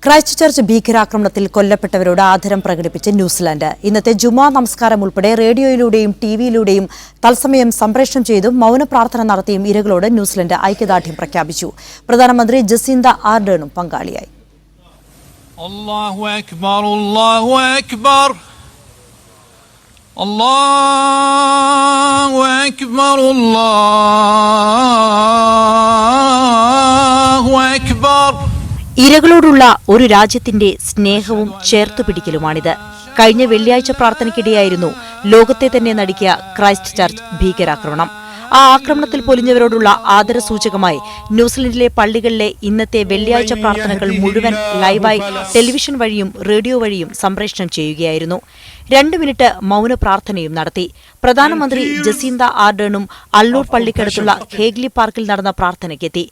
Christ church ഭീകരാക്രമണത്തിൽ കൊല്ലപ്പെട്ടവരോട് ആദരം പ്രകടിപ്പിച്ച് ന്യൂസിലാൻഡ്. ഇന്നത്തെ ജുമാ നമസ്കാരം ഉൾപ്പെടെ റേഡിയോയിലൂടെയും ടിവിയിലൂടെയും തത്സമയം സംപ്രേഷണം ചെയ്തും മൌനപ്രാർത്ഥന നടത്തിയും ഇരകളോട് ന്യൂസിലൻഡ് ഐക്യദാർഢ്യം പ്രഖ്യാപിച്ചു. പ്രധാനമന്ത്രി ജസീന്ത ആർഡേണും പങ്കാളിയായി. അല്ലാഹു അക്ബർ, അല്ലാഹു അക്ബർ, അല്ലാഹു അക്ബർ, അല്ലാഹു അക്ബർ. ഇരകളോടുള്ള ഒരു രാജ്യത്തിന്റെ സ്നേഹവും ചേർത്തുപിടിക്കലുമാണിത്. കഴിഞ്ഞ വെള്ളിയാഴ്ച പ്രാർത്ഥനയ്ക്കിടെയായിരുന്നു ലോകത്തെ തന്നെ നടുക്കിയ ക്രൈസ്റ്റ് ചർച്ച് ഭീകരാക്രമണം. ആ ആക്രമണത്തിൽ പൊലിഞ്ഞവരോടുള്ള ആദരസൂചകമായി ന്യൂസിലൻഡിലെ പള്ളികളിലെ ഇന്നത്തെ വെള്ളിയാഴ്ച പ്രാർത്ഥനകൾ മുഴുവൻ ലൈവായി ടെലിവിഷൻ വഴിയും റേഡിയോ വഴിയും സംപ്രേഷണം ചെയ്യുകയായിരുന്നു. 2 മിനിറ്റ് മൌന പ്രാർത്ഥനയും നടത്തി. പ്രധാനമന്ത്രി ജസീന്ത ആർഡേണും അള്ളൂർ പള്ളിക്കടുത്തുള്ള ഹേഗ്ലി പാർക്കിൽ നടന്ന പ്രാർത്ഥനയ്ക്കെത്തി.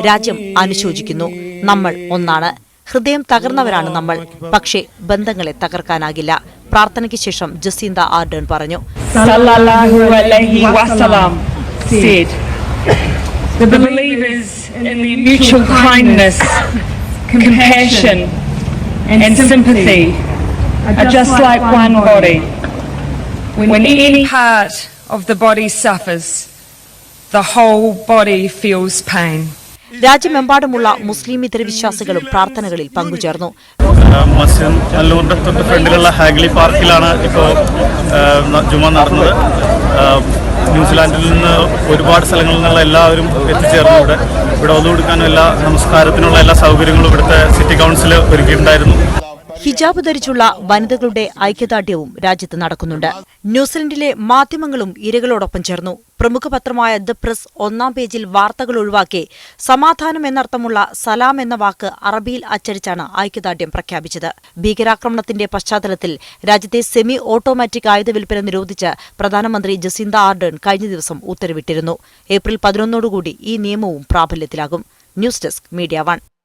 രാജ്യം അനുശോചിക്കുന്നു. നമ്മൾ ഒന്നാണ്. ഹൃദയം തകർന്നവരാണ് നമ്മൾ. പക്ഷേ ബന്ധങ്ങളെ തകർക്കാനാകില്ല. പ്രാർത്ഥനയ്ക്ക് ശേഷം ജസീന്ത ആർഡേൺ പറഞ്ഞു. Said the believers in the mutual kindness, compassion and sympathy are just like one body. When any part of the body suffers, the whole body feels pain. രാജ്യമെമ്പാടുമുള്ള മുസ്ലിമേതര വിശ്വാസികളും പ്രാർത്ഥനകളിൽ പങ്കുചേർന്നു. മസ്ജിദ് അല്ലൂറിന്റെ തൊട്ട് ഫ്രണ്ടിലുള്ള ഹാഗ്ലി പാർക്കിലാണ് ഇപ്പോൾ ജുമാ നടന്നത്. ന്യൂസിലാൻഡിൽ നിന്ന് ഒരുപാട് സ്ഥലങ്ങളിൽ നിന്നുള്ള എല്ലാവരും എത്തിച്ചേർന്നു. ഇവിടെ ഒതുകൊടുക്കാനും എല്ലാ നമസ്കാരത്തിനുള്ള എല്ലാ സൗകര്യങ്ങളും ഇവിടുത്തെ സിറ്റി കൗൺസിൽ ഒരുക്കിയിട്ടുണ്ടായിരുന്നു. ഹിജാബ് ധരിച്ചുള്ള വനിതകളുടെ ഐക്യദാർഢ്യവും രാജ്യത്ത് നടക്കുന്നുണ്ട്. ന്യൂസിലൻഡിലെ മാധ്യമങ്ങളും ഇരകളോടൊപ്പം ചേർന്നു. പ്രമുഖ പത്രമായ ദ പ്രസ് 1-ാം പേജിൽ വാർത്തകൾ ഒഴിവാക്കി സമാധാനം എന്നർത്ഥമുള്ള സലാം എന്ന വാക്ക് അറബിയിൽ അച്ചടിച്ചാണ് ഐക്യദാർഢ്യം പ്രഖ്യാപിച്ചത്. ഭീകരാക്രമണത്തിന്റെ പശ്ചാത്തലത്തിൽ രാജ്യത്തെ സെമി ഓട്ടോമാറ്റിക് ആയുധ വിൽപ്പന നിരോധിച്ച് പ്രധാനമന്ത്രി ജസീന്ത ആർഡേൺ കഴിഞ്ഞ ദിവസം ഉത്തരവിട്ടിരുന്നു. ഏപ്രിൽ 11 ഈ നിയമവും പ്രാബല്യത്തിലാകും. News desk media 1.